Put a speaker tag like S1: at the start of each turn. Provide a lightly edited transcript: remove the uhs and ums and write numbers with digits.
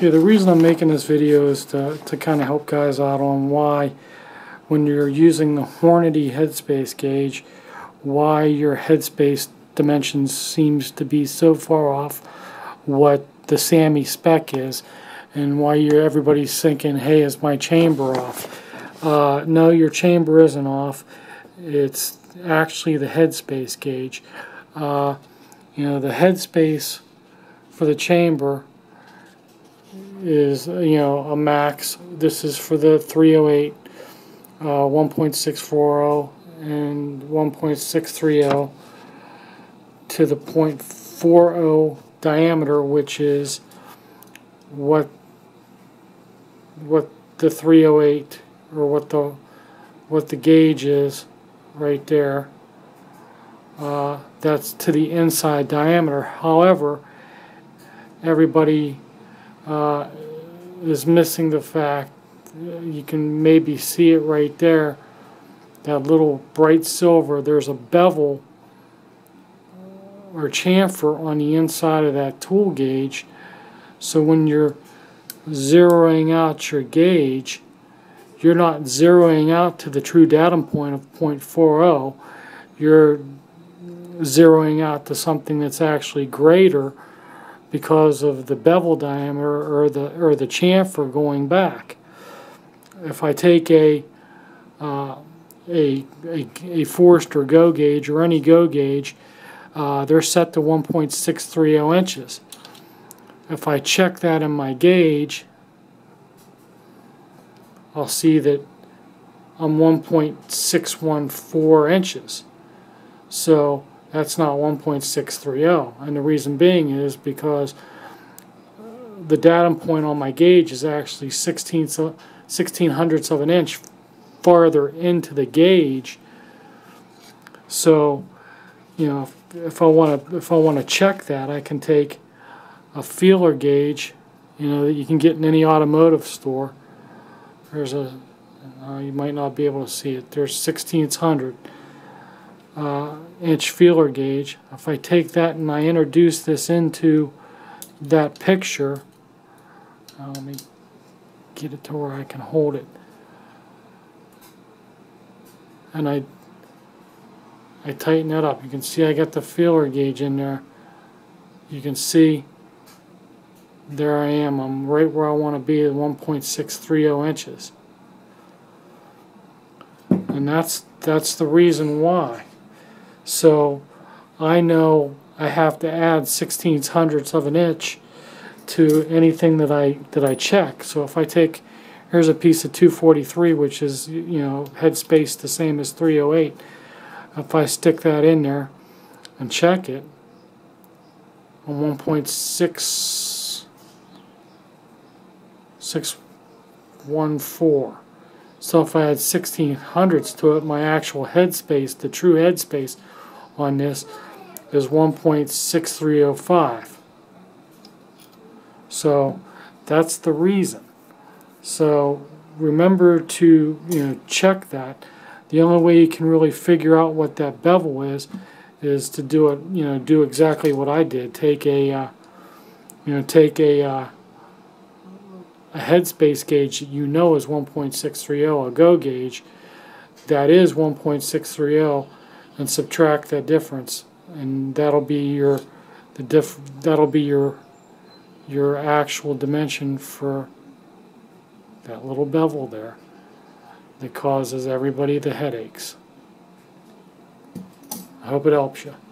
S1: Okay, the reason I'm making this video is to kind of help guys out on why, when you're using the Hornady headspace gauge, why your headspace dimensions seems to be so far off what the SAMI spec is, and why everybody's thinking, hey, is my chamber off? No, your chamber isn't off. It's actually the headspace gauge. You know, the headspace for the chamber is, you know, a max. This is for the 308, 1.640 and 1.630 to the 0.40 diameter, which is what the 308, or what the gauge is right there. That's to the inside diameter. However, everybody is missing the fact, you can maybe see it right there, that little bright silver. There's a bevel or chamfer on the inside of that tool gauge. So when you're zeroing out your gauge, you're not zeroing out to the true datum point of 0.40. You're zeroing out to something that's actually greater because of the bevel diameter or the chamfer going back. If I take a Forster Go gauge or any Go gauge, they're set to 1.630 inches. If I check that in my gauge, I'll see that I'm 1.614 inches. So that's not 1.630, and the reason being is because the datum point on my gauge is actually 16/100ths of an inch farther into the gauge. So, you know, if I want to check that, I can take a feeler gauge, you know, that you can get in any automotive store. There's a you might not be able to see it. There's 16/100 inch feeler gauge. If I take that and I introduce this into that picture, let me get it to where I can hold it, and I tighten that up. You can see I got the feeler gauge in there. You can see there I am. I'm right where I want to be at 1.630 inches, and that's the reason why. So I know I have to add 16/100ths of an inch to anything that I check. So if I take, here's a piece of 243, which is, you know, headspace the same as 308. If I stick that in there and check it on 1.614. So if I add 16/100ths to it, my actual headspace, the true headspace on this, is 1.6305. So that's the reason. So remember to, you know, check that. The only way you can really figure out what that bevel is to do it, you know, do exactly what I did. Take a headspace gauge that you know is 1.630, a Go gauge that is 1.630, and subtract that difference, and that'll be your actual dimension for that little bevel there that causes everybody the headaches. I hope it helps you.